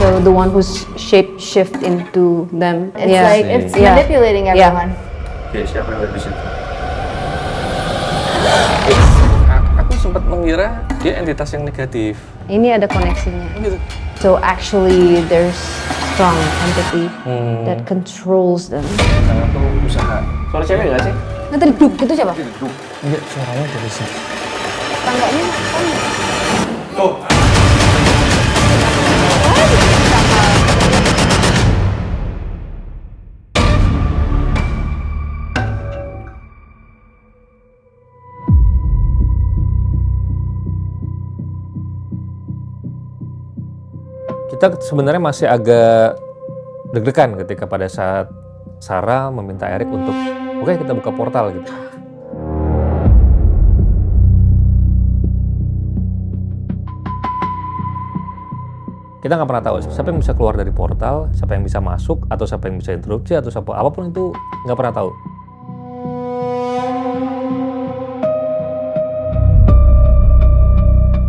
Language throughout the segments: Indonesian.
So the one who's shape shift into them. It's like it's manipulating everyone. Oke, siapa yang ada di situ? Aku sempat mengira dia entitas yang negatif. Ini ada koneksinya. Gitu. So actually there's strong entity that controls them. Karena tuh usaha. Suara cewek nggak sih? Nanti duduk itu siapa? Enggak, suaranya dari sini. Tangganya kan? Tuh. Kita sebenarnya masih agak deg-degan ketika pada saat Sarah meminta Eric untuk oke kita buka portal gitu. Kita nggak pernah tahu siapa yang bisa keluar dari portal, siapa yang bisa masuk, atau siapa yang bisa interupsi, atau siapa apapun itu nggak pernah tahu.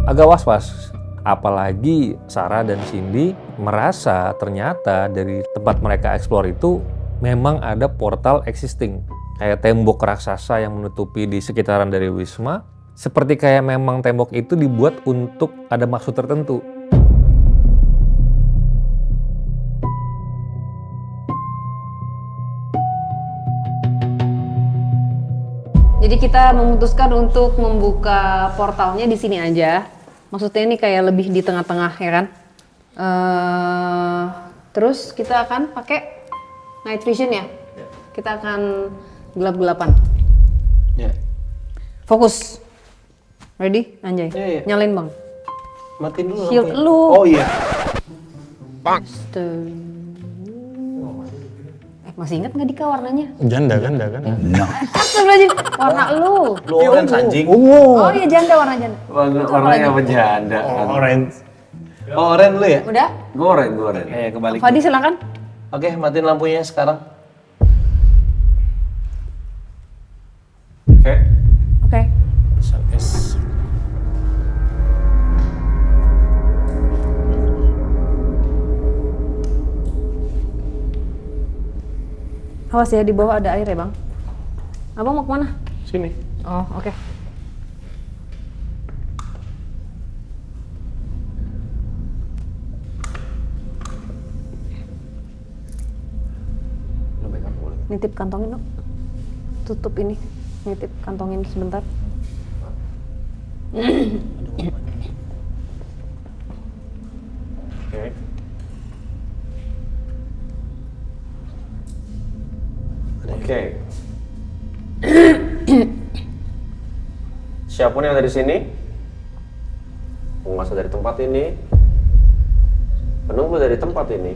Agak was-was. Apalagi Sarah dan Cindy merasa ternyata dari tempat mereka explore itu memang ada portal existing. Kayak tembok raksasa yang menutupi di sekitaran dari Wisma. Seperti kayak memang tembok itu dibuat untuk ada maksud tertentu. Jadi kita memutuskan untuk membuka portalnya di sini aja. Maksudnya ini kayak lebih di tengah-tengah ya kan. Terus kita akan pakai night vision ya. Kita akan gelap-gelapan. Ya. Fokus. Ready? Anjay. Iya. Nyalain bang. Matiin dulu. Shield lampunya. lu. Oh iya. Masih ingat nggak Dika warnanya? Janda kan? Astagfirullahaladzim. Warna lu. Lu orange anjing. Oh iya janda, warna janda. Warnanya apa janda? Orange. Oh, orange lu ya? Udah? Gue orange. Kebalik. Fadi silakan. Oke, matiin lampunya sekarang. Oke. Oke. Awas ya, di bawah ada air ya bang. Abang mau kemana? Sini. Oh oke. Nitip kantongin dong. Tutup ini. Nitip kantongin sebentar. Oke. Oke. Siapapun yang ada di sini, penguasa dari tempat ini, penunggu dari tempat ini,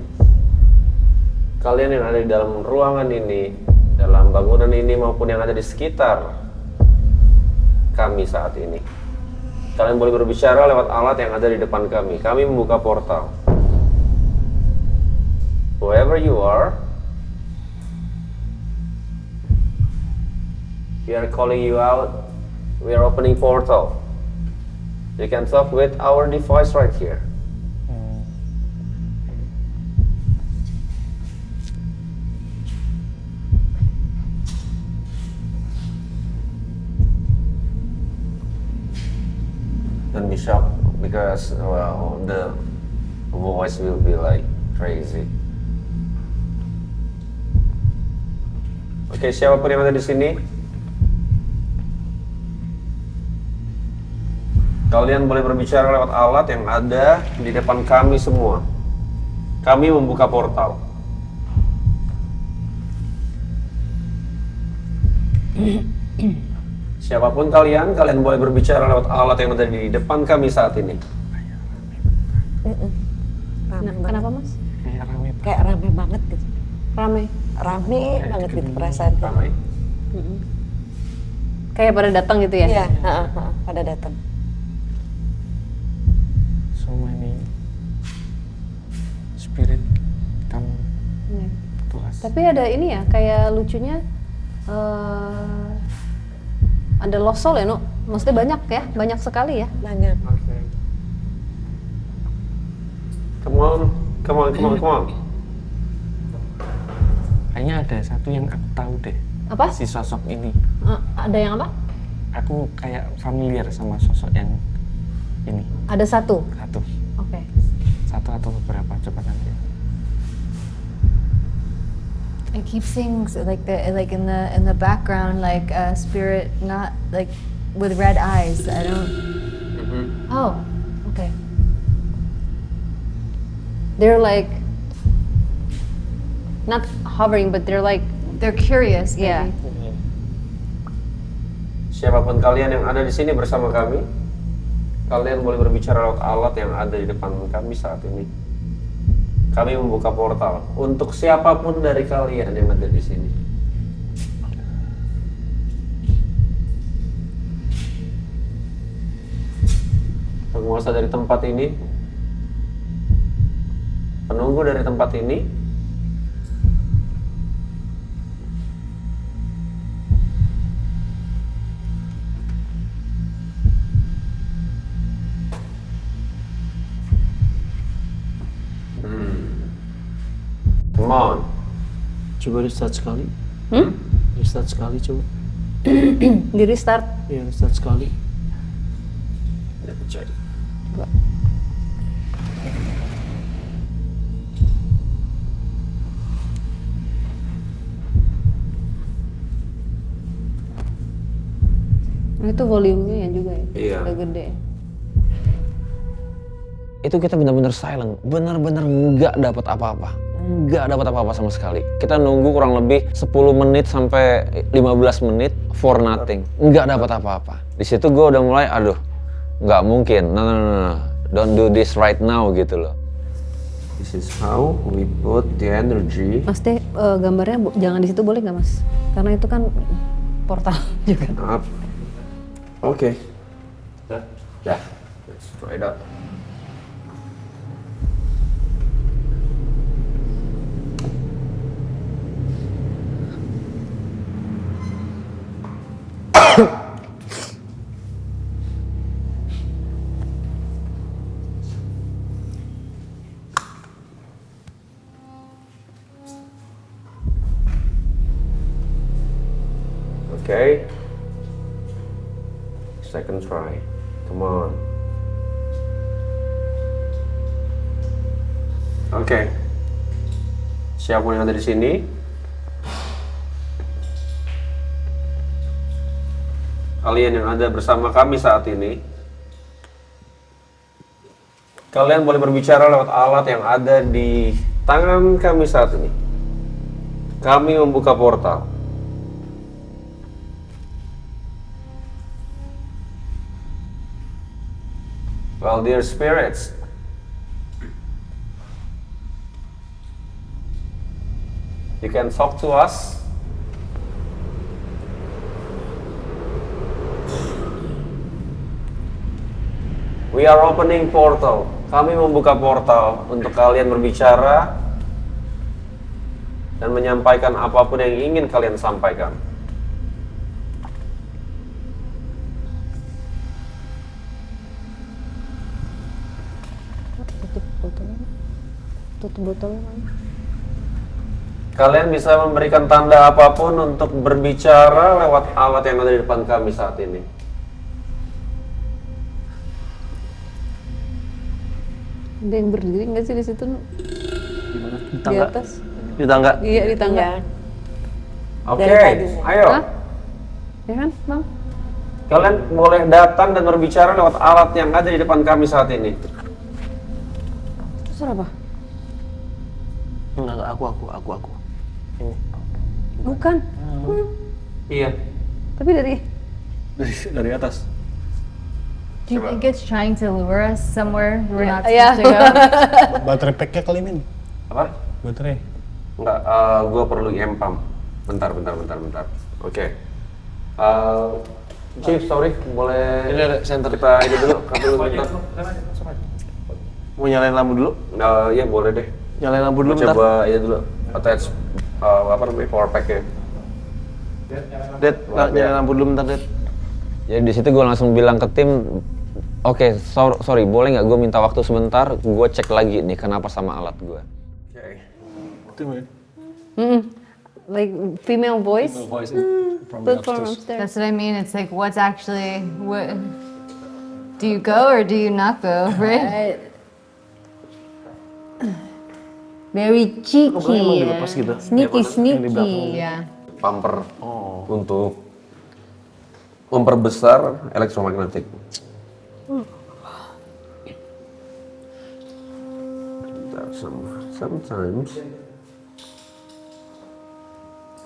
kalian yang ada di dalam ruangan ini, dalam bangunan ini maupun yang ada di sekitar kami saat ini, kalian boleh berbicara lewat alat yang ada di depan kami. Kami membuka portal. Whoever you are, we are calling you out. We are opening portal. You can talk with our device right here. Don't be shocked because well, the voice will be like crazy. Oke, siapapun yang ada di sini, kalian boleh berbicara lewat alat yang ada di depan kami semua. Kami membuka portal. Siapapun kalian boleh berbicara lewat alat yang ada di depan kami saat ini. Kenapa mas? Kayak rame banget gitu. Rame. Rame banget gitu perasaannya. Ramai. Kayak pada datang gitu ya? Iya, pada datang. So many spirit come to us. Tapi ada ini ya, kayak lucunya ada lost soul ya, no? Maksudnya banyak ya, banyak sekali ya. Banyak. Come on, Come on, come on, come on. Kayaknya ada satu yang aku tahu deh. Apa? Si sosok ini. Ada yang apa? Aku kayak familiar sama sosok yang ini. Ada satu. Satu. Oke. Satu atau beberapa, coba nanti. I keep seeing like in the background like a spirit not like with red eyes. I don't. Oh, okay. They're like not hovering, but they're like They're curious. yeah. Maybe. Siapapun kalian yang ada di sini bersama kami, kalian boleh berbicara lewat alat yang ada di depan kami saat ini. Kami membuka portal untuk siapapun dari kalian yang ada di sini. Penguasa dari tempat ini, penunggu dari tempat ini, come on. Coba restart sekali. Restart sekali coba. Di restart. Iya, restart sekali. Nah, itu volumenya ya juga ya. Iya. Udah gede. Itu kita benar-benar silent, benar-benar nggak dapat apa-apa, nggak dapat apa-apa sama sekali. Kita nunggu kurang lebih 10 menit sampai 15 menit for nothing, nggak dapat apa-apa. Di situ gue udah mulai, aduh, nggak mungkin, no, don't do this right now gitu loh. This is how we put the energy. Mas Teh, gambarnya jangan di situ boleh nggak Mas? Karena itu kan portal juga. Up. Oke. Ya, let's try it out. Okay. Second try. Come on. Oke. Siapapun yang ada di sini, kalian yang ada bersama kami saat ini, kalian boleh berbicara lewat alat yang ada di tangan kami saat ini. Kami membuka portal. Well, dear spirits, you can talk to us. We are opening portal. Kami membuka portal untuk kalian berbicara dan menyampaikan apapun yang ingin kalian sampaikan. Tutup botolnya mana? Kalian bisa memberikan tanda apapun untuk berbicara lewat alat yang ada di depan kami saat ini. Ada yang berdiri nggak sih di situ? Di atas? Di tangga. Iya di tangga. Ya. Oke, Dari tadi. ayo. Hah? Ya kan, Bang? Kalian boleh datang dan berbicara lewat alat yang ada di depan kami saat ini. Suara apa? Enggak, aku. Ini. Bukan. Iya. Tapi dari Dari atas. Do you think it's trying to lure us somewhere we're not Yeah. supposed to go? Baterai packnya kali, Min. Apa? Baterai. Enggak, gue perlu EM pump. Bentar. Oke. Chief, sorry, boleh Ini ada center. kita ini dulu, cut dulu bentar. Mau nyalain lampu dulu? Iya boleh deh. Nyalain lampu dulu Gua bentar. coba ini dulu, attach apa namanya power pack-nya. Dad, nyalain lampu dulu bentar, Dad. Jadi di situ gue langsung bilang ke tim, Oke, sorry, boleh nggak gue minta waktu sebentar? Gue cek lagi nih kenapa sama alat gue. Like female voice. But from upstairs. That's what I mean. It's like, what's actually what? Do you go or do you not go? Right? Very cheeky. emang Ya. dilepas gitu? Sneaky, Yang di belakang. sneaky. Ya. Pumper untuk memperbesar elektromagnetik. Sometimes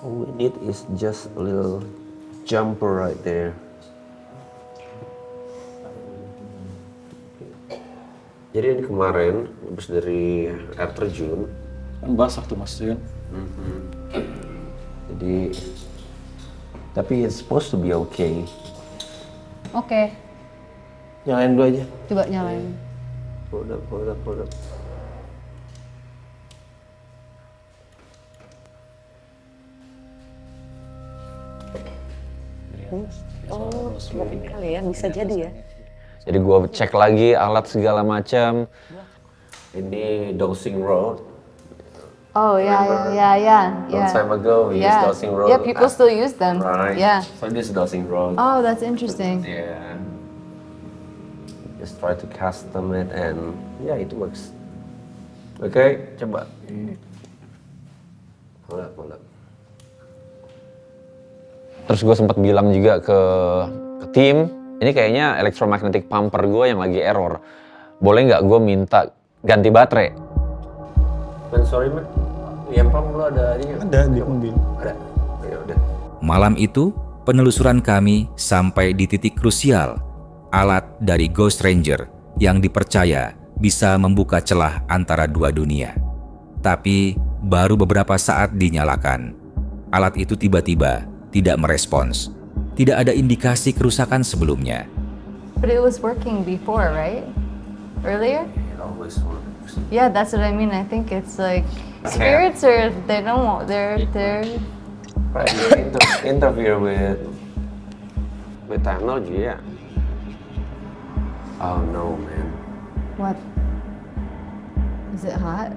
all we need is just a little jumper right there. Jadi ini kemarin habis dari air terjun. Kan basah tuh mas, ya kan? Jadi tapi it's supposed to be okay. Oke. Nyalain dulu aja. Coba nyalain. Hold up. Oh, mungkin kali ya, bisa jadi ya. Jadi gua cek lagi alat segala macam. Ini dosing rod. Oh yeah. Long time ago we used dosing rod. Yeah, people still use them. Right. Yeah. So this is dosing rod. Oh, that's interesting. Yeah. Just try to custom it and yeah, it works. Oke, coba. Hold up. Terus gue sempat bilang juga ke tim, ini kayaknya electromagnetic pumper gue yang lagi error. Boleh nggak gue minta ganti baterai? Man, sorry man, yang pump lo ada ini? Ada di mobil. Ada. Ya udah. Malam itu, penelusuran kami sampai di titik krusial, alat dari Ghost Ranger yang dipercaya bisa membuka celah antara dua dunia. Tapi baru beberapa saat dinyalakan, alat itu tiba-tiba tidak merespons. Tidak ada indikasi kerusakan sebelumnya. But it was working before, right? Earlier? It always works. Yeah, that's what I mean. I think it's like spirits are they don't they're Right, interfere with technology, yeah. Oh no, man. what? Is it hot?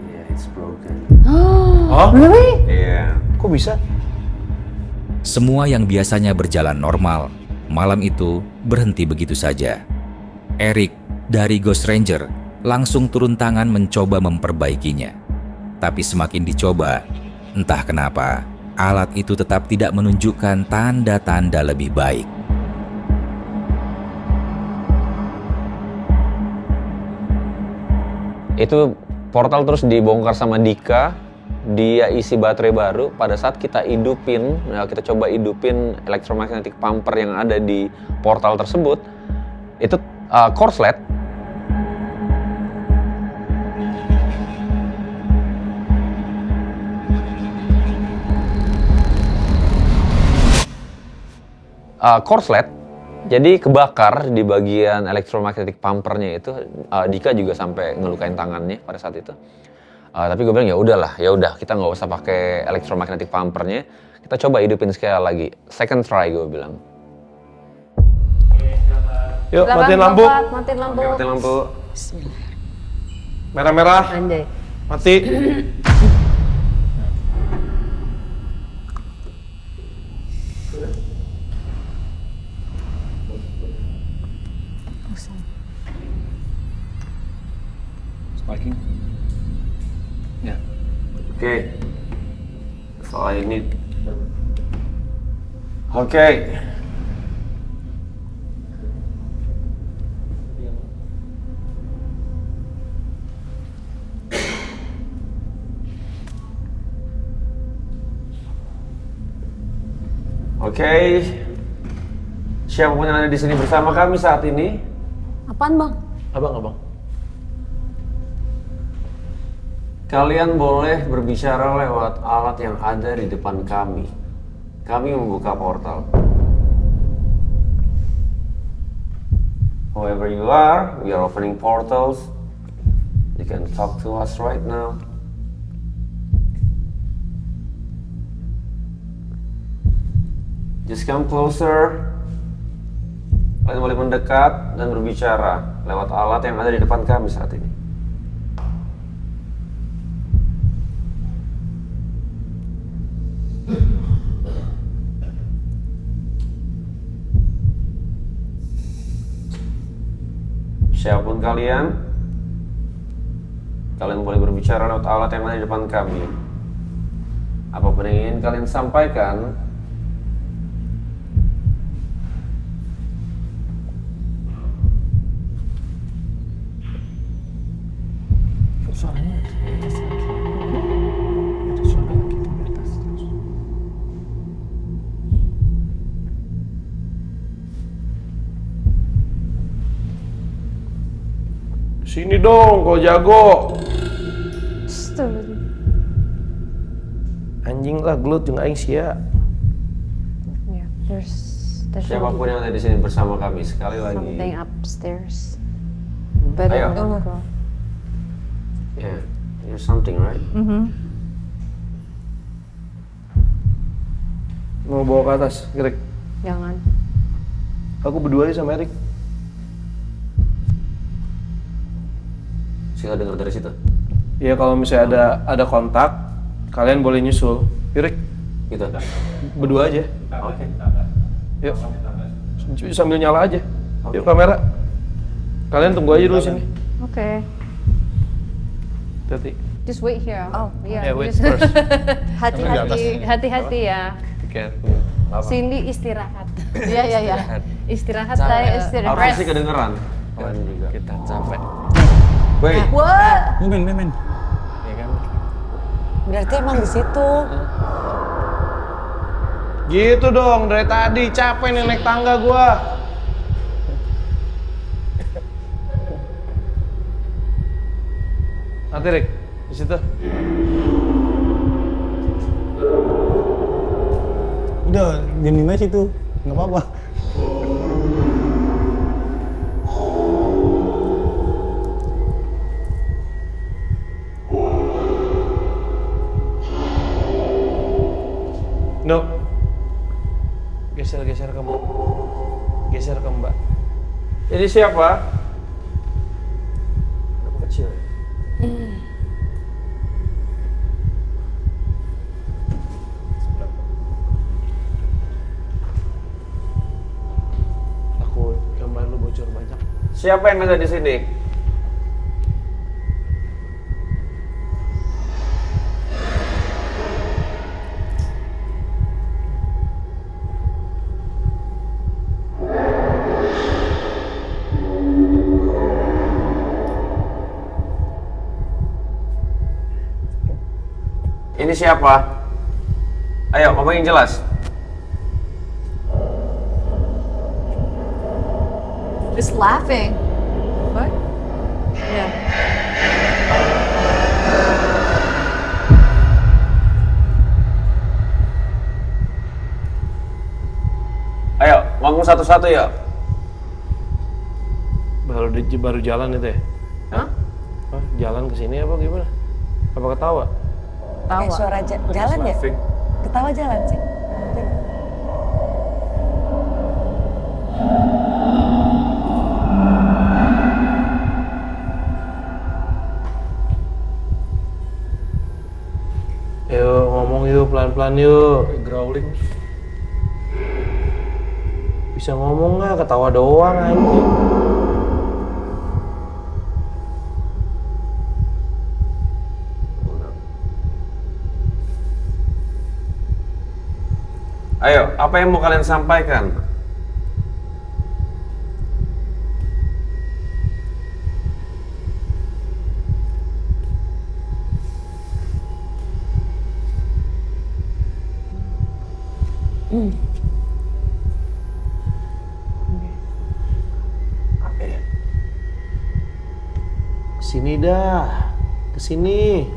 Yeah, it's broken. Oh? Really? Yeah. Kok bisa? Semua yang biasanya berjalan normal, malam itu berhenti begitu saja. Eric dari Ghost Ranger langsung turun tangan mencoba memperbaikinya. Tapi semakin dicoba, entah kenapa, alat itu tetap tidak menunjukkan tanda-tanda lebih baik. Itu portal terus dibongkar sama Dika. Dia isi baterai baru. Pada saat kita hidupin, kita coba hidupin electromagnetic pumper yang ada di portal tersebut, itu korslet. Korslet, jadi kebakar di bagian electromagnetic pumpernya itu. Dika juga sampai ngelukain tangannya pada saat itu. Tapi gue bilang ya udah kita nggak usah pakai electromagnetic pumpernya, kita coba hidupin sekali lagi, second try gue bilang. Yuk, Silakan, matiin lampu. Bapak, matiin lampu. Oke, mati lampu. Merah-merah. Anjay. Mati. Sparking. Ya. Oke. Soal ini. Oke. Oke. Siapapun yang ada di sini bersama kami saat ini, Apaan bang? Abang. kalian boleh berbicara lewat alat yang ada di depan kami. Kami membuka portal. Whoever you are, we are opening portals. You can talk to us right now. Just come closer. Kalian boleh mendekat dan berbicara lewat alat yang ada di depan kami saat ini. Siapapun kalian boleh berbicara lewat alat yang ada di depan kami. Apapun yang ingin kalian sampaikan, Sini dong, kau jago. Anjing lah, gelut jeung aing sia. Yeah, there's siapapun yang ada di sini bersama kami sekali lagi. Something upstairs. but Ayo. Yeah, there's something, right? Mau bawa ke atas, Greg. Jangan. Aku berdua aja sama Erik. Sila dengar dari situ. Iya, kalau misalnya ada kontak, kalian boleh nyusul. Erik, Gitu. berdua aja. Oke. Yuk. Sambil nyala aja. Yuk kamera. Kalian tunggu aja dulu sini. Oke. Hati. Just wait here. Oh, yeah. Yeah, wait just- first. Hati-hati ya. Oke. Cindy istirahat. Yeah, yeah, yeah. Istirahat saya istirahat. Harusnya sih kedengeran. Kalian juga. Kita capek. Wait. What? Memen. Ya kan? Berarti emang di situ. Gitu dong, dari tadi capek nih naik tangga gua. Nanti Rick, di situ. Udah, diemin aja situ. Nggak apa-apa. No. Geser ke Mbak. Geser ke Mbak. Ini siapa? Anak kecil. Aku gambar lu bocor banyak. Siapa yang ada di sini? Ini siapa? Ayo, ngomong yang jelas. Just laughing. What? Yeah. Ayo, ngomong satu-satu ya. Baru jalan itu ya? Hah? Hah? Jalan ke sini apa gimana? Apa ketawa? Kayak suara jalan ya? Ketawa jalan sih. Yuk ngomong yuk pelan-pelan yuk. Growling. Bisa ngomong nggak? Ketawa doang anjing. Ayo, apa yang mau kalian sampaikan? Kesini dah. Kesini.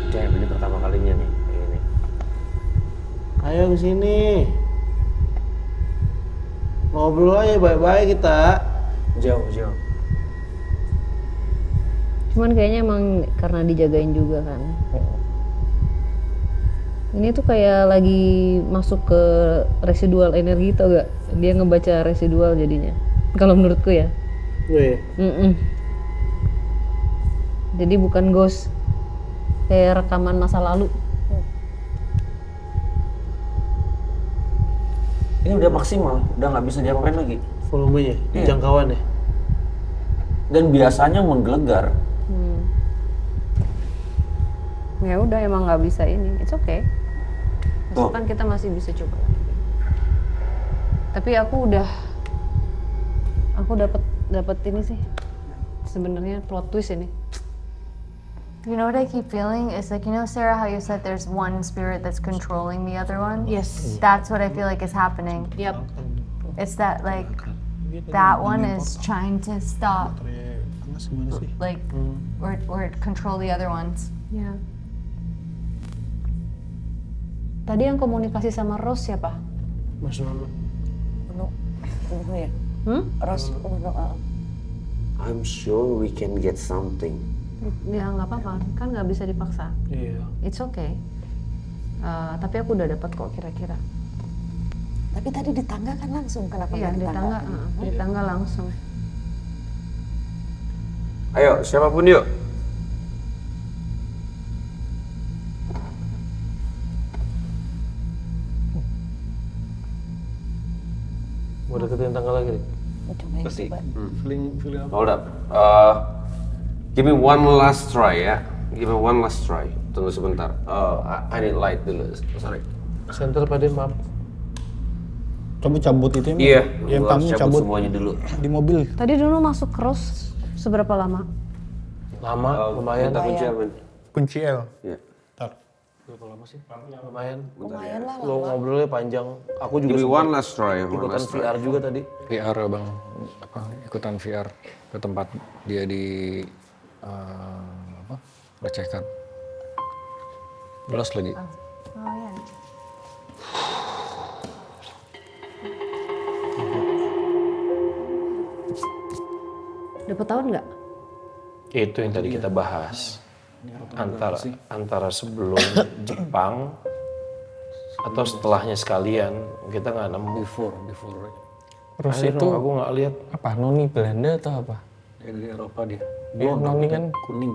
Damn, ini pertama kalinya nih kayak ini. Ayo kesini. Ngobrol aja baik-baik kita. Jauh. Cuman kayaknya emang karena dijagain juga kan. Ini tuh kayak lagi masuk ke residual energi tau gak? Dia ngebaca residual jadinya. Kalau menurutku ya. Oh iya. Mm-mm. Jadi bukan ghost, kayak rekaman masa lalu. Ini udah maksimal, udah nggak bisa diapain lagi. Volumenya, jangkauannya. Dan biasanya menggelegar. Ya udah emang nggak bisa ini, it's okay. Tuh. Besok kan kita masih bisa coba lagi. Tapi aku dapat ini sih. Sebenarnya plot twist ini. You know what I keep feeling? It's like, you know, Sarah, how you said there's one spirit that's controlling the other one? Yes. That's what I feel like is happening. Yep. It's that, like, that one is trying to stop, Panas gimana sih? like, or control the other ones. Ya. Tadi yang komunikasi sama Rose siapa? Mas Nono. Uno ya. Ros, I'm sure we can get something. Ya nggak apa-apa, kan nggak bisa dipaksa. Iya. It's okay. Tapi aku udah dapat kok kira-kira. Tapi tadi di tangga kan langsung, kenapa Iya nggak di tangga, di tangga langsung. Ayo, siapapun yuk. Mau deketin tangga lagi nih. Pasti. Feeling apa? Hold up. Give me one last try ya. Give me one last try. Tunggu sebentar. I need light dulu. Sorry. Center pada maaf. Coba cabut itu Iya. yang gua kamu harus cabut semuanya dulu. di mobil. Tadi dulu masuk Rose seberapa lama? Lama, lumayan. Minta kunci apa? Kunci L. Iya. Ntar. Lumayan. Lumayan lah. Lo ngobrolnya panjang. Aku juga Give me sempat one last try. One ikutan last try. VR juga tadi. VR bang, ikutan VR ke tempat dia di lecehkan. Belas lagi. Oh, yeah. Dapat tahun nggak? Itu yang tadi kita bahas. Antara sebelum Jepang atau setelahnya sekalian, kita nggak nemu. Before. Terus itu aku nggak lihat. Apa noni Belanda atau apa? Dari Eropa dia. Dia noni kan kuning.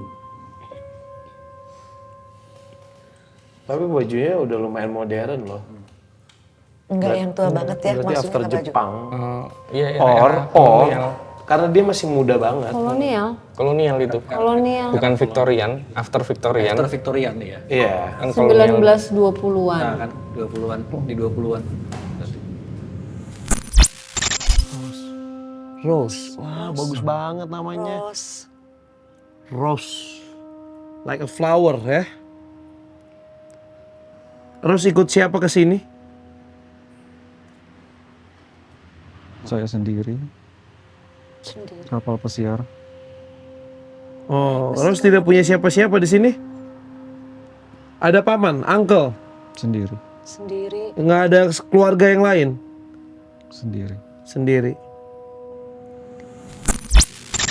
Tapi bajunya udah lumayan modern loh. Enggak yang tua banget ya, Berarti maksudnya after nggak baju. Jepang. Iya. Or kolonial. karena dia masih muda banget. Kolonial. Kolonial itu. Kolonial. Bukan Victorian, after Victorian. After Victorian ya. Iya. Kan kolonial. 1920-an. Nah kan 20-an, di 20-an. Rose. Wah, bagus banget namanya. Ros. Rose. Like a flower ya. Rose ikut siapa ke sini? Saya sendiri. Kapal pesiar. Oh, Rose tidak punya siapa-siapa di sini? Ada paman, uncle? Sendiri. Sendiri. Nggak ada keluarga yang lain? Sendiri. Sendiri.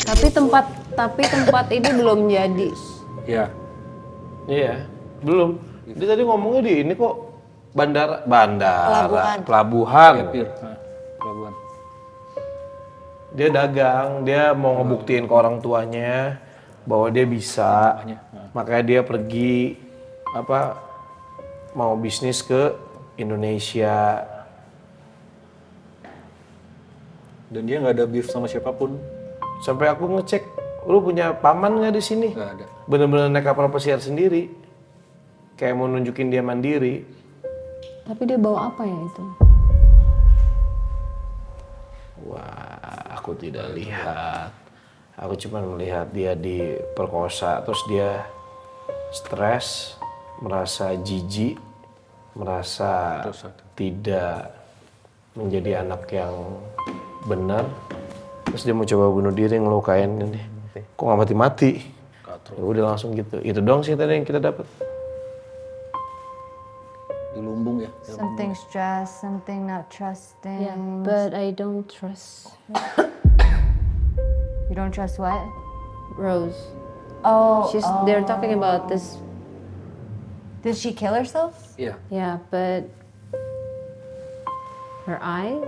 Tapi tempat ini belum jadi. Ya. Iya, belum. Dia tadi ngomongnya di ini kok bandara, pelabuhan. Pelabuhan. Dia dagang, dia mau ngebuktiin ke orang tuanya bahwa dia bisa. Makanya dia pergi mau bisnis ke Indonesia. Dan dia nggak ada beef sama siapapun. Sampai aku ngecek, lu punya paman nggak di sini? Nggak ada. Bener-bener naik kapal pesiar sendiri. Kayak mau nunjukin dia mandiri. Tapi dia bawa apa ya itu? Wah, aku tidak lihat. Aku cuma melihat dia diperkosa, terus dia stres, merasa jijik, merasa tidak menjadi anak yang benar. Terus dia mau coba bunuh diri, ngelukain ini. Kok nggak mati-mati? Ya udah langsung gitu. Itu doang sih tadi yang kita dapat. Di lumbung ya. Something stressed, something not trusting. Yeah, but I don't trust You don't trust what? Rose. Oh, They're talking about this Did she kill herself? Iya. Yeah, but her eye,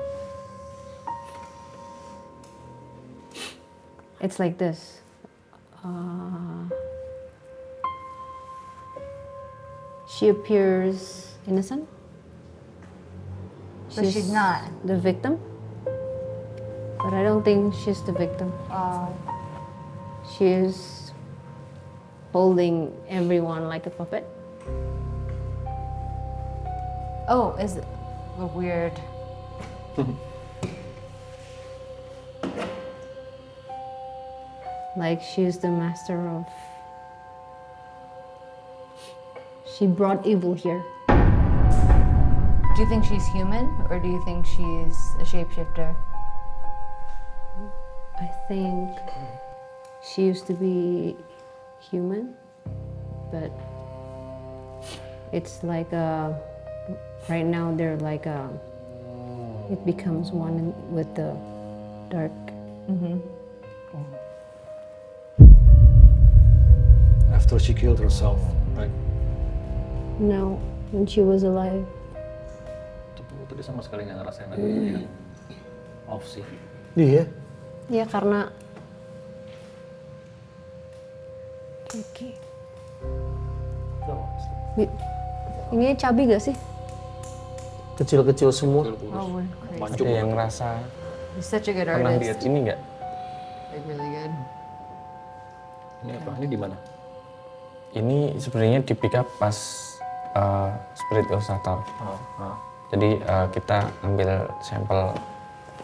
it's like this. She appears innocent. But she's not. The victim. But I don't think she's the victim. She is holding everyone like a puppet. Oh, is it weird? Like she's the master of. She brought evil here. Do you think she's human or do you think she's a shapeshifter? I think she used to be human, but it's like right now they're like it becomes one with the dark. After she killed herself, right? No, when she was alive. Itu dia sama sekali nggak ngerasain lagi off sih. Iya. Ya karena Oke. Ini cabai gak sih? Kecil-kecil semua. Oh, we're crazy. Ada yang ngerasa You're such a good pernah lihat artist. ini nggak? Like really good. Ini apa? Ini di mana? Ini sebenarnya di pick up pas spirit illustrator. Jadi kita ambil sampel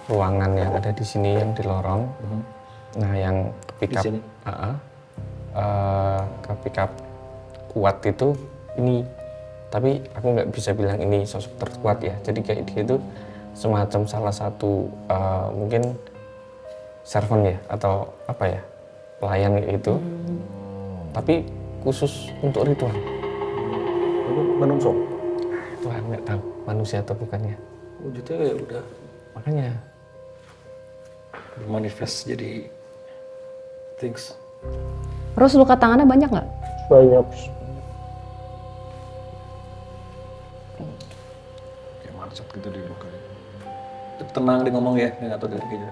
ruangan yang ada di sini yang di lorong. Nah yang pick up, Di sini? ke pick up kuat itu ini. Tapi aku nggak bisa bilang ini sosok terkuat ya. Jadi kayak dia itu semacam salah satu mungkin servant ya atau apa ya pelayan itu. Tapi khusus untuk ritual. Menungso. Tuhan nggak tahu manusia atau bukannya. Wujudnya ya udah Makanya manifest jadi things. Terus luka tangannya banyak nggak? Banyak. Kayak macet gitu di luka. Tenang dia ngomong ya, dia nggak tahu dari gitu.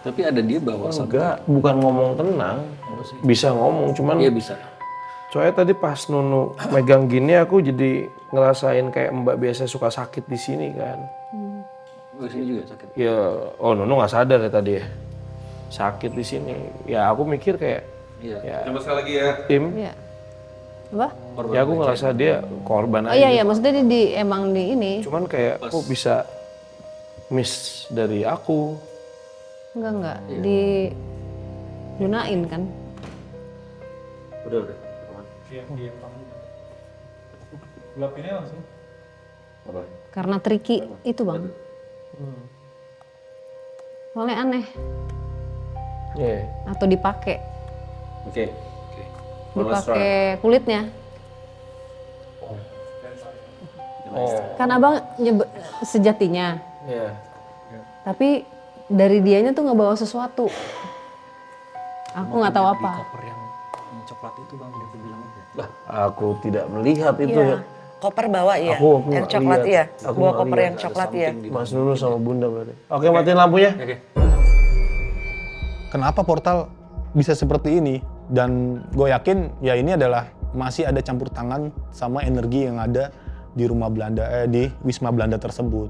Tapi ada dia bawa Enggak, bukan ngomong tenang. Bisa ngomong, cuman Iya bisa. soalnya tadi pas Nunu megang gini aku jadi ngerasain kayak Mbak biasa suka sakit di sini kan. Di sini juga sakit. Ya, oh Nunu nggak sadar ya tadi ya. Sakit di sini. Ya aku mikir kayak Iya. ya Coba sekali lagi ya. tim. Iya. Apa? Ya aku ngerasa dia korban Oh aja. iya iya, maksudnya dia emang di ini. Cuman kayak kok bisa miss dari aku. Enggak di gunain kan? Udah. Gelapinnya langsung. Karena tricky itu bang. Soalnya aneh. Iya. Atau dipakai Oke. dipakai kulitnya. Oh. Kan abang sejatinya. Iya. Tapi dari dianya tuh ngebawa sesuatu. Aku nggak tahu apa. Koper yang coklat itu bang, dia bilang aja. Lah, aku tidak melihat itu Iya. ya. Koper bawa ya? Aku yang nggak coklat lihat. iya? Aku Bawa nggak koper lihat. yang coklat iya? Mas Nunu sama Bunda berarti. Oke, matiin lampunya. Oke. Kenapa portal bisa seperti ini? Dan gue yakin ya ini adalah masih ada campur tangan sama energi yang ada di rumah Belanda, di Wisma Belanda tersebut.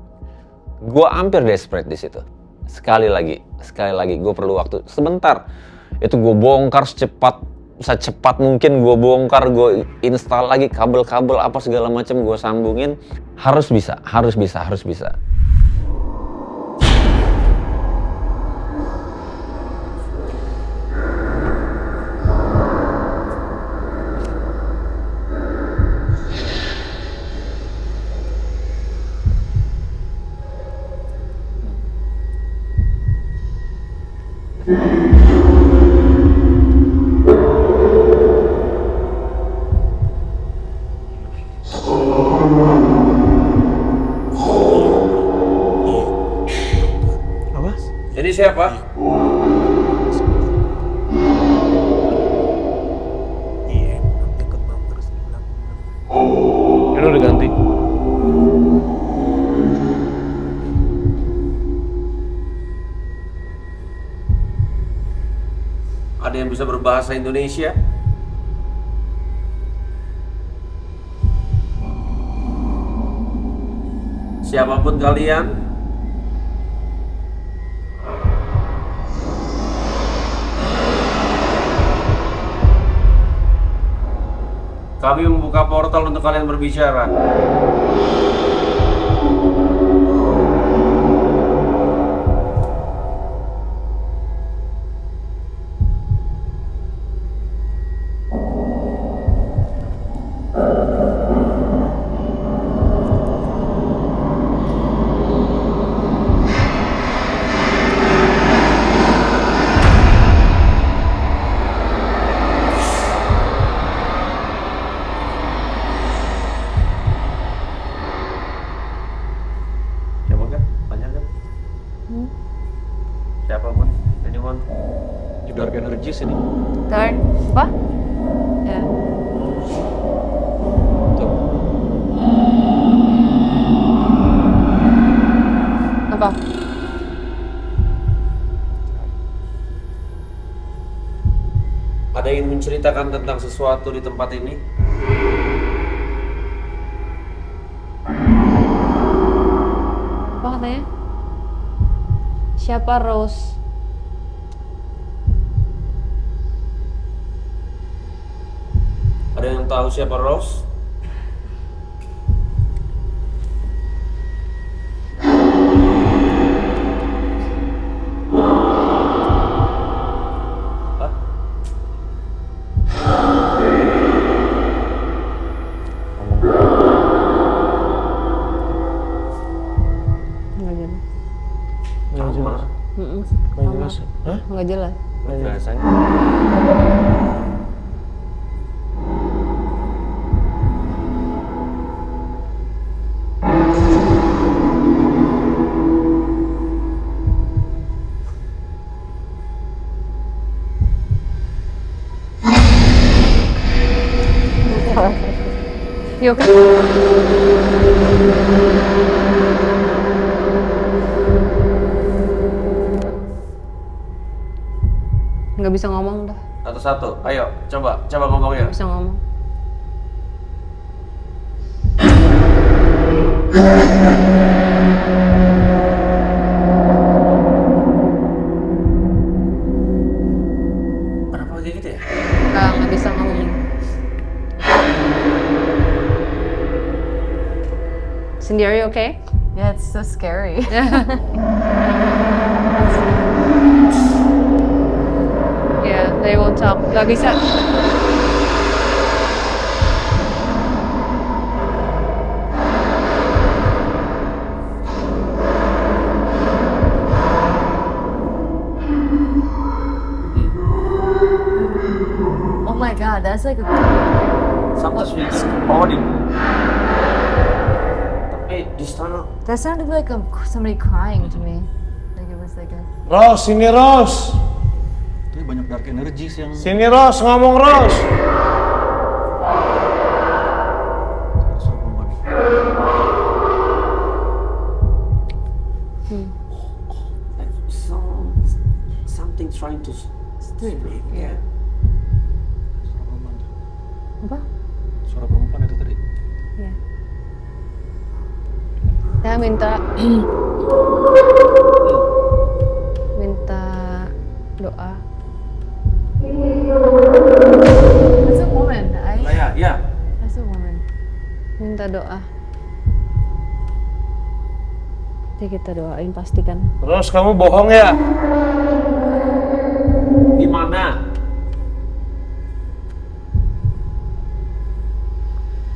Gue hampir desperate di situ. Sekali lagi, gue perlu waktu sebentar. Itu gue bongkar secepat mungkin gue bongkar, gue install lagi kabel-kabel apa segala macam gue sambungin. Harus bisa. Apa? Jadi siapa? bisa berbahasa Indonesia? Siapapun kalian, kami membuka portal untuk kalian berbicara. Siapa kan? Banyak kan? Siapapun, anyone? Dark energies ini. Dark. Apa? Ya. Tuh. Apa? Ada yang ingin menceritakan tentang sesuatu di tempat ini? Apa katanya? Siapa Rose? Ada yang tahu siapa Rose? Hah? Nggak jelas. Nggak jelas. Nggak jelas. Hah? Nggak jelas. Bahasanya. Yuk. Nggak bisa ngomong dah. Satu-satu, ayo coba ngomong ya. Nggak bisa ngomong. Kenapa kayak gitu ya? Nggak bisa ngomong. Cindy, are you okay? Yeah, it's so scary. Yeah, they won't talk. Nggak bisa. Oh my god, that's like a... Sometimes we just audible. Tapi di sana That sounded like somebody crying to me. Like it was like a... Rose, sini Rose. Tapi banyak dark energies yang Sini Rose, ngomong Rose. suara perempuan nih. something trying to speak. Yeah. Suara perempuan tuh. Apa? Suara perempuan itu tadi. Ya. Saya minta doa. That's a woman. Ya. That's a woman. Minta doa. Nanti kita doain pastikan. Rose, kamu bohong ya? Di mana?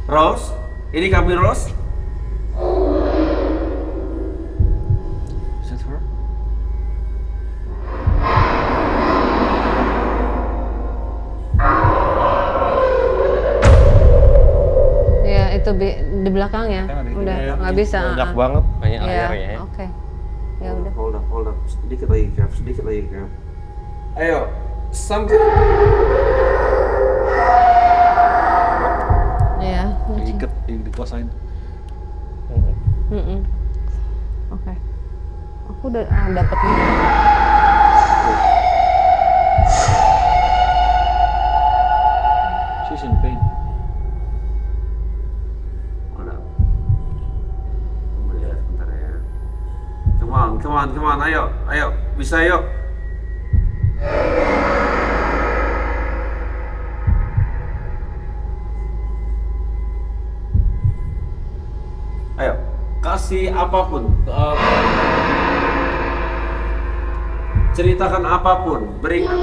Rose? Ini kami Rose? Is that her? Ya itu di belakang ya. Kan ada Udah ini ya. nggak bisa. Banyak banget. Banyak Ya, layarnya ya. oke. Ya udah. Hold up. Sedikit lagi, Kev. Ayo, something. Ya. Diikat, dikuasain. Oke. Aku udah dapat nih. Bisa yuk. Ayo, kasih apapun. Ceritakan apapun, berikan.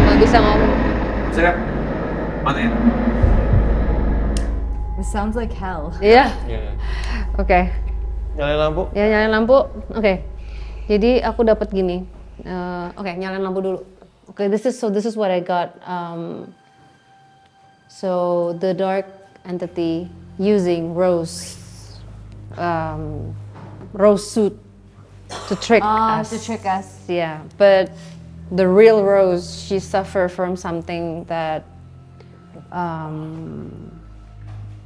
Nggak bisa ngomong. Bisa kan? Matiin. It sounds like hell. Iya. Oke. Nyalain lampu. Ya nyalain lampu. Oke. Jadi aku dapat gini. Oke, nyalain lampu dulu. Oke, this is what I got. So the dark entity using Rose suit to trick us. To trick us. Yeah, but the real Rose, she suffered from something that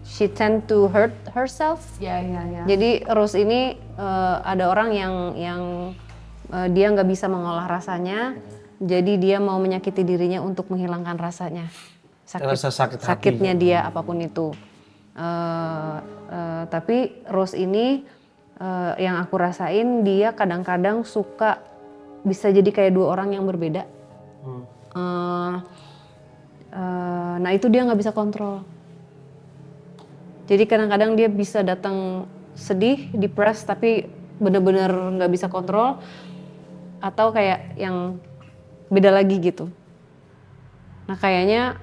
she tend to hurt herself. Yeah. Jadi Rose ini ada orang yang dia nggak bisa mengolah rasanya, jadi dia mau menyakiti dirinya untuk menghilangkan rasanya. Rasa sakit hati. Sakitnya dia apapun itu. Tapi Rose ini yang aku rasain dia kadang-kadang suka bisa jadi kayak dua orang yang berbeda. Nah itu dia nggak bisa kontrol. Jadi kadang-kadang dia bisa datang sedih, depressed, tapi bener-bener nggak bisa kontrol, atau kayak yang beda lagi gitu. Nah kayaknya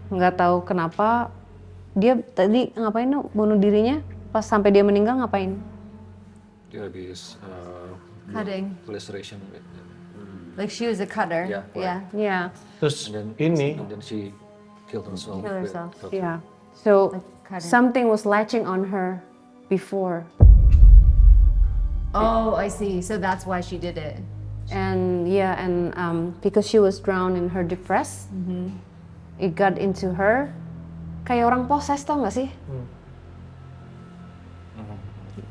nggak tahu kenapa dia tadi ngapain bunuh dirinya, pas sampai dia meninggal ngapain? Dia habis Cutting. illustration. Like she was a cutter. Yeah, right. Yeah. Yeah, Terus ini And then she killed herself. Kill herself. yeah. So Like cutting. something was latching on her before, Oh, I see. So that's why she did it. and because she was drowned in her depress, it got into her. Kayak orang poses, tau gak sih?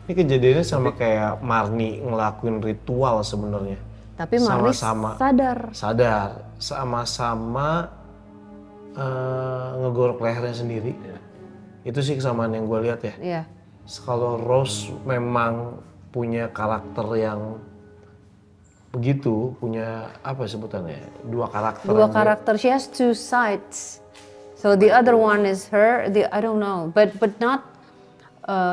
ini kejadiannya sama kayak Marni ngelakuin ritual sebenarnya. Tapi Marni Sama-sama sadar. Sama-sama ngegorok lehernya sendiri. Itu sih kesamaan yang gue lihat ya. Iya. Kalau Rose memang punya karakter yang begitu, punya apa sebutannya? Dua karakter. She has two sides. So the other one is her. I don't know, but not.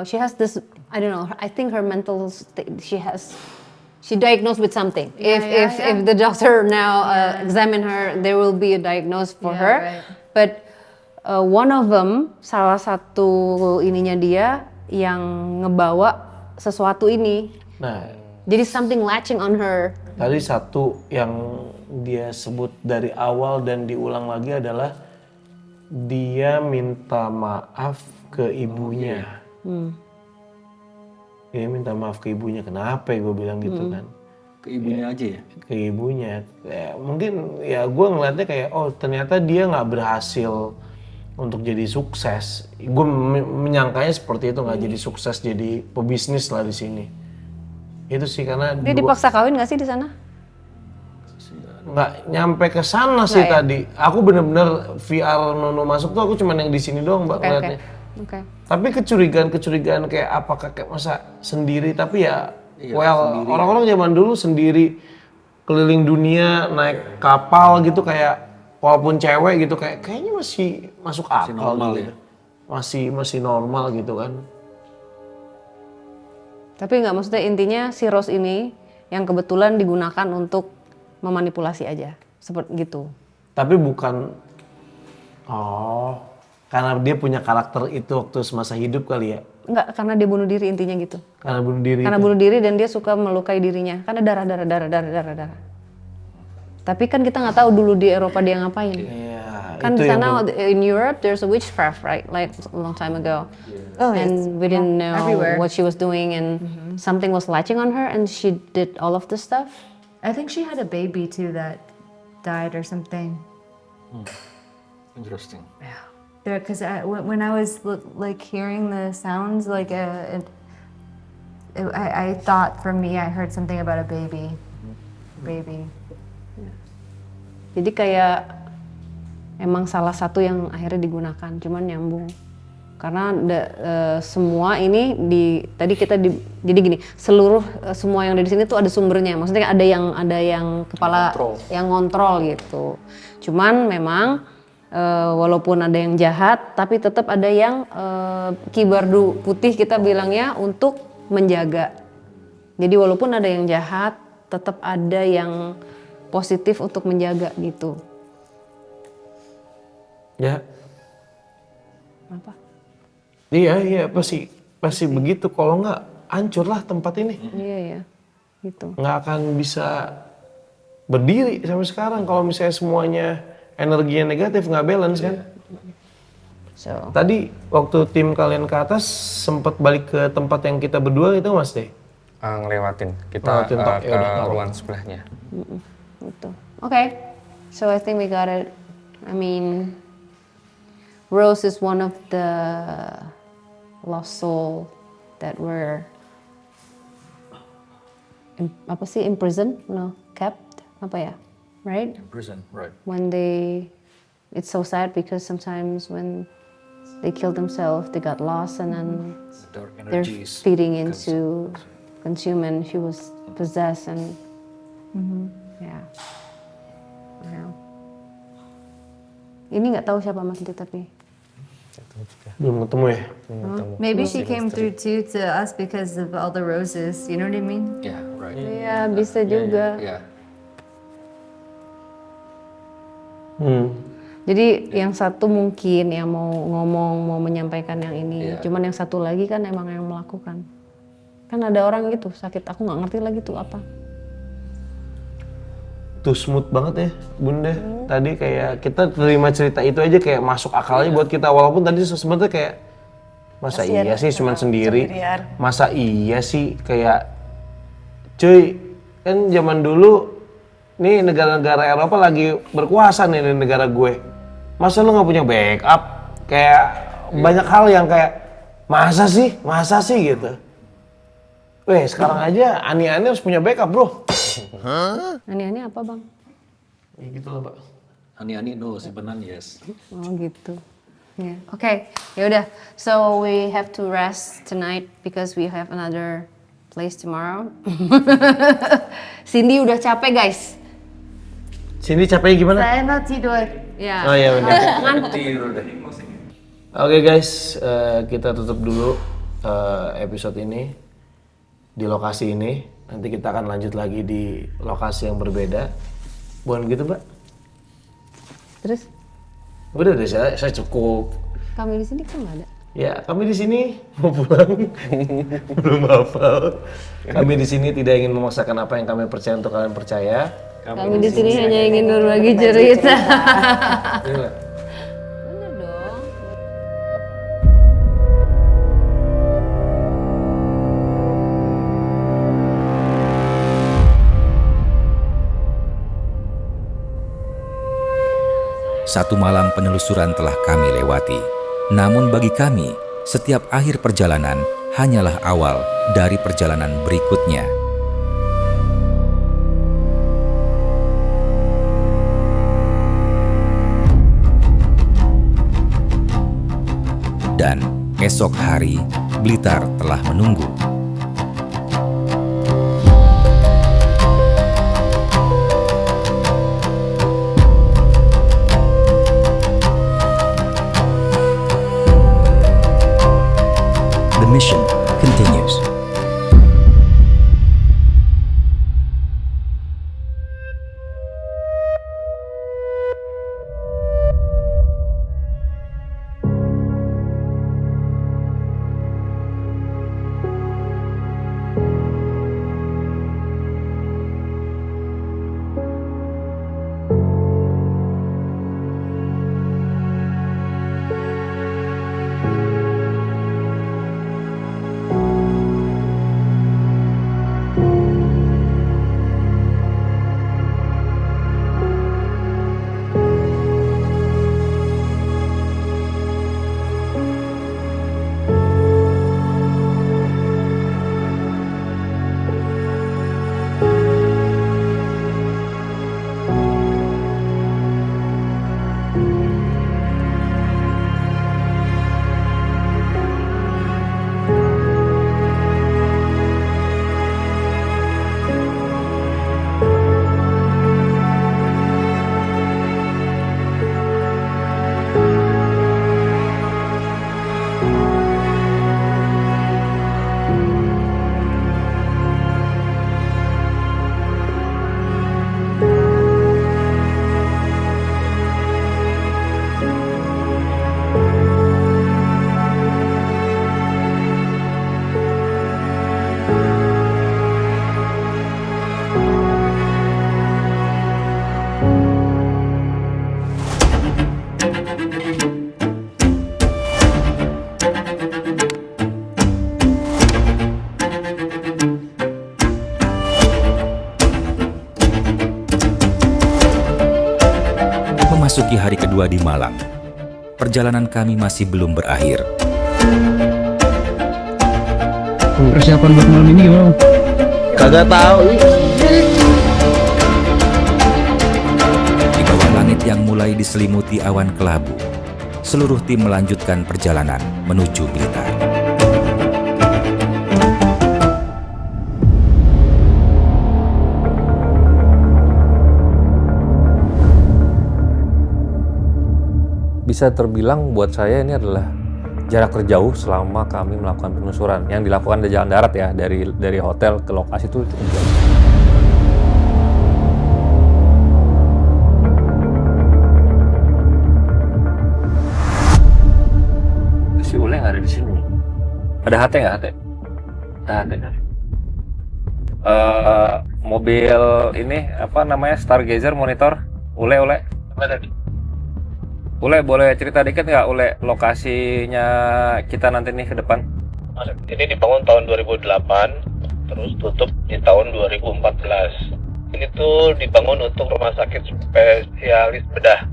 She has this. I don't know. I think her mental state. She diagnosed with something. If the doctor now examine her, there will be a diagnosis for her. Right. But one of them, salah satu ininya dia yang ngebawa sesuatu ini. Nah, Jadi something latching on her. tadi satu yang dia sebut dari awal dan diulang lagi adalah dia minta maaf ke ibunya. Dia minta maaf ke ibunya. Kenapa ya gue bilang gitu kan? Ke ibunya aja ya? Ke ibunya. Ya, mungkin ya gue ngeliatnya kayak oh ternyata dia nggak berhasil untuk jadi sukses. Gue menyangkanya seperti itu, nggak jadi sukses jadi pebisnis lah di sini. Itu sih karena Dia dipaksa kawin nggak sih di sana? nggak nyampe ke sana sih Nggak ya? tadi. Aku bener-bener VR Nono masuk tuh aku cuman yang di sini doang mbak ngeliatnya. Oke. Tapi kecurigaan kayak apakah kayak masa sendiri, tapi ya Iya, well orang-orang zaman dulu sendiri keliling dunia naik kapal gitu kayak walaupun cewek gitu kayaknya masih masuk akal normal gitu. ya? Masih normal gitu kan. Tapi nggak, maksudnya intinya si Rose ini yang kebetulan digunakan untuk memanipulasi aja, seperti gitu. Tapi bukan karena dia punya karakter itu waktu semasa hidup kali ya. Nggak, karena dia bunuh diri intinya gitu. Karena bunuh diri. Karena bunuh diri dan dia suka melukai dirinya. Karena darah. Tapi kan kita nggak tahu dulu di Eropa dia ngapain. Iya, Kan itu di yang sana in Europe there's a witchcraft, right? Like a long time ago. Oh, And we didn't know everywhere. what she was doing, and something was latching on her, and she did all of this stuff. I think she had a baby too that died or something. Interesting. because when I was like hearing the sounds, like I thought for me I heard something about a baby. Jadi kayak emang salah satu yang akhirnya digunakan, cuman nyambung. Karena semua ini tadi kita jadi gini, seluruh semua yang ada di sini tuh ada sumbernya. Maksudnya ada yang kepala yang ngontrol gitu. Cuman memang walaupun ada yang jahat, tapi tetap ada yang kibardu putih kita bilangnya untuk menjaga. Jadi walaupun ada yang jahat, tetap ada yang positif untuk menjaga gitu. Ya. Apa? Iya pasti begitu. Kalau nggak hancurlah tempat ini. Iya gitu. Nggak akan bisa berdiri sampai sekarang kalau misalnya semuanya energinya negatif, nggak balance kan. So. Tadi waktu tim kalian ke atas sempat balik ke tempat yang kita berdua itu Mas Deh? Ngelewatin kita ke ruang sebelahnya. Gitu. Okay, so I think we got it. I mean, Rose is one of the lost soul that were imprisoned? No, kept? Apa ya? Right? Prison, right. When it's so sad because sometimes when they kill themselves, they got lost and then Dark they're energies. feeding into consume and she was possessed and yeah. Ini nggak tahu siapa Mas tapi Belum ketemu ya? Maybe she came through too to us because of all the roses. You know what I mean? Yeah, right. Iya bisa juga. Yeah. Jadi yang satu mungkin yang mau ngomong, mau menyampaikan yang ini, cuman yang satu lagi kan emang yang melakukan. Kan ada orang gitu sakit, aku nggak ngerti lagi tuh apa. Tuh smooth banget ya Bunda. Tadi kayak kita terima cerita itu aja kayak masuk akalnya buat kita. Walaupun tadi sebenarnya kayak masa iya sih cuman sendiri. Masa iya sih kayak cuy kan zaman dulu nih negara-negara Eropa lagi berkuasa nih di negara gue. Masa lu nggak punya backup? Kayak banyak hal yang kayak masa sih gitu. Weh sekarang aja Ani-Ani harus punya backup bro. Ani-ani apa bang? Ya gitu lah Pak. Ani-ani no, simpenan yes. Oh gitu. Yeah. Okay, ya udah. So we have to rest tonight because we have another place tomorrow. Cindy udah capek guys. Cindy capeknya gimana? Saya mau tidur. Ya. Oh iya benar. Tidur deh. Oke guys, kita tutup dulu episode ini di lokasi ini. Nanti kita akan lanjut lagi di lokasi yang berbeda. Bukan gitu Mbak? Terus Udah deh, saya cukup. kami di sini kan nggak ada. Ya, kami di sini mau pulang. Belum hafal. Kami di sini tidak ingin memaksakan apa yang kami percaya untuk kalian percaya. Kami di sini hanya ingin berbagi cerita. Iya. Bener dong. Satu malam penelusuran telah kami lewati. Namun bagi kami, setiap akhir perjalanan hanyalah awal dari perjalanan berikutnya. Dan esok hari, Blitar telah menunggu. The mission continues. Memasuki hari kedua di Malang, perjalanan kami masih belum berakhir. Persiapan buat malam ini gimana? Kagak tahu. Di bawah langit yang mulai diselimuti awan kelabu, seluruh tim melanjutkan perjalanan menuju Blitar. Bisa terbilang buat saya ini adalah jarak terjauh selama kami melakukan penelusuran. Yang dilakukan di jalan darat ya, dari hotel ke lokasi itu cukup jauh. Si Ule nggak ada di sini. Ada HT nggak HT? Ada HT kan? Mobil ini apa namanya, Stargazer monitor. Ule. Ada di. Ule, boleh cerita dikit nggak, Ule, lokasinya kita nanti nih ke depan? Ini dibangun tahun 2008, terus tutup di tahun 2014. Ini tuh dibangun untuk rumah sakit spesialis bedah.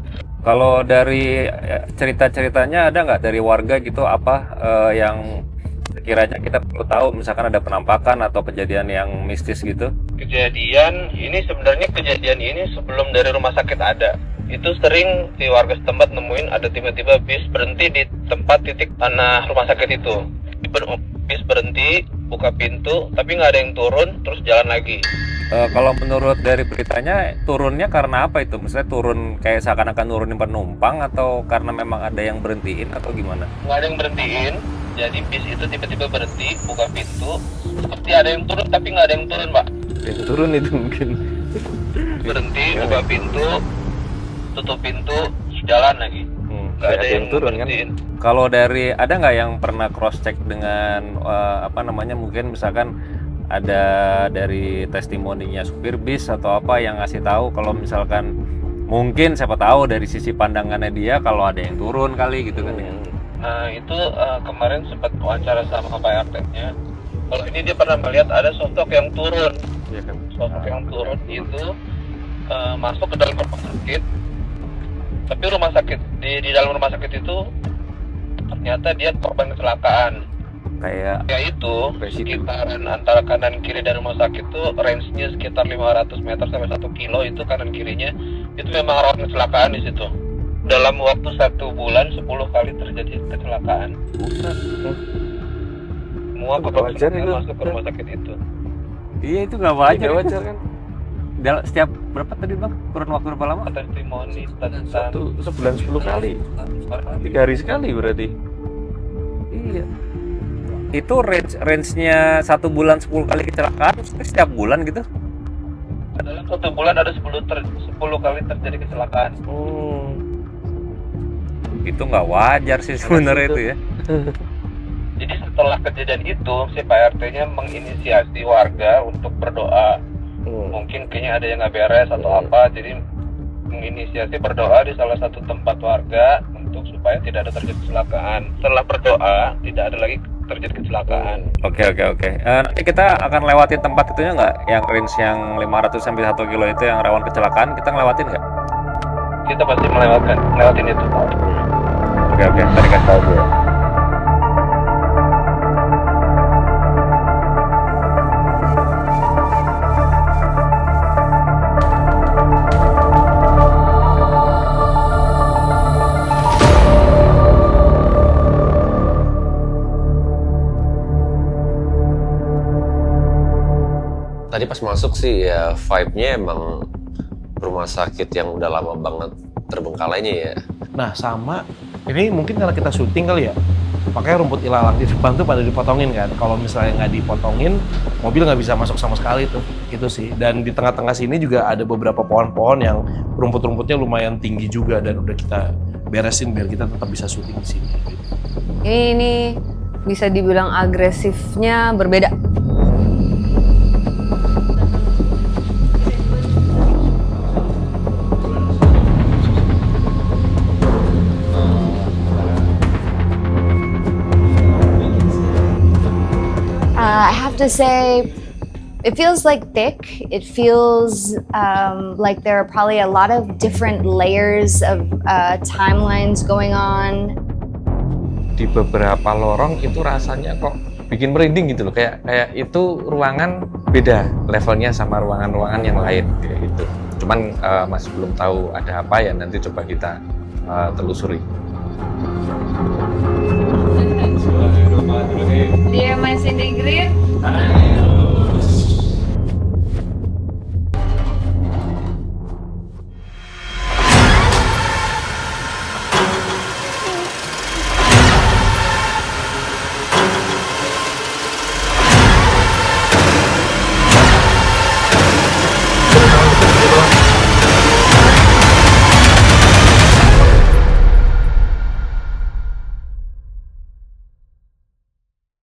Kalau dari cerita-ceritanya ada nggak dari warga gitu, apa yang sekiranya kita perlu tahu, misalkan ada penampakan atau kejadian yang mistis gitu? Kejadian ini sebelum dari rumah sakit ada. Itu sering si warga setempat nemuin ada tiba-tiba bis berhenti di tempat titik tanah rumah sakit itu. Bis berhenti, buka pintu, tapi nggak ada yang turun, terus jalan lagi. Kalau menurut dari beritanya, turunnya karena apa itu? Misalnya turun kayak seakan-akan nurunin penumpang, atau karena memang ada yang berhentiin, atau gimana? Nggak ada yang berhentiin, jadi bis itu tiba-tiba berhenti, buka pintu, seperti ada yang turun, tapi nggak ada yang turun, Pak. Yang turun itu mungkin. Berhenti, buka pintu, tutup pintu, jalan lagi. Nggak ada yang turun kan? Kalau dari, ada nggak yang pernah cross check dengan mungkin misalkan ada dari testimoninya supir bis atau apa yang ngasih tahu kalau misalkan mungkin siapa tahu dari sisi pandangannya dia kalau ada yang turun kali gitu kan ya? Nah itu kemarin sempat wawancara sama Pak RT-nya. Kalau ini dia pernah melihat ada sosok yang turun. Iya kan? Sosok yang turun itu masuk ke dalam rumah sakit. Tapi rumah sakit di dalam rumah sakit itu ternyata dia korban kecelakaan. Kayak itu sekitaran antara kanan kiri dari rumah sakit itu range-nya sekitar 500 meter sampai 1 kilo, itu kanan kirinya itu memang rawan kecelakaan di situ. Dalam waktu 1 bulan 10 kali terjadi kecelakaan. Semua korban masuk ke rumah sakit itu. Iya, itu nggak wajar kan? Setiap berapa tadi Bang? Kurun waktu berapa lama? Testimoni tentang sebulan 10 kali. 3 hari sekali berarti. Iya. Itu range-nya 1 bulan 10 kali kecelakaan, setiap bulan gitu? Dalam 1 bulan ada 10 kali terjadi kecelakaan. Itu nggak wajar sih sebenarnya itu ya. Jadi setelah kejadian itu, si Pak RT-nya menginisiasi warga untuk berdoa. Mungkin kayaknya ada yang nggak beres atau apa, jadi menginisiasi berdoa di salah satu tempat warga untuk supaya tidak ada terjadi kecelakaan. Setelah berdoa, tidak ada lagi terjadi kecelakaan. Oke. Nanti kita akan lewatin tempat itunya nggak? Yang range yang 500 sampai 1 kilo itu yang rawan kecelakaan, kita ngelewatin nggak? Kita pasti ngelewatin itu. Oke, tadi kasih tahu gue. Tadi pas masuk sih ya vibe-nya emang rumah sakit yang udah lama banget terbengkalainya ya. Nah sama, ini mungkin karena kita syuting kali ya, makanya rumput ilalang di depan tuh pada dipotongin kan. Kalau misalnya nggak dipotongin, mobil nggak bisa masuk sama sekali tuh, gitu sih. Dan di tengah-tengah sini juga ada beberapa pohon-pohon yang rumput-rumputnya lumayan tinggi juga, dan udah kita beresin biar kita tetap bisa syuting di sini. Ini bisa dibilang agresifnya berbeda. I have to say, It feels like thick. It feels like there are probably a lot of different layers of timelines going on. Di beberapa lorong itu rasanya kok bikin merinding gitu loh, kayak itu ruangan beda levelnya sama ruangan-ruangan yang lain kayak gitu. Cuman masih belum tahu ada apa ya, nanti coba kita telusuri. Dia masih di grip.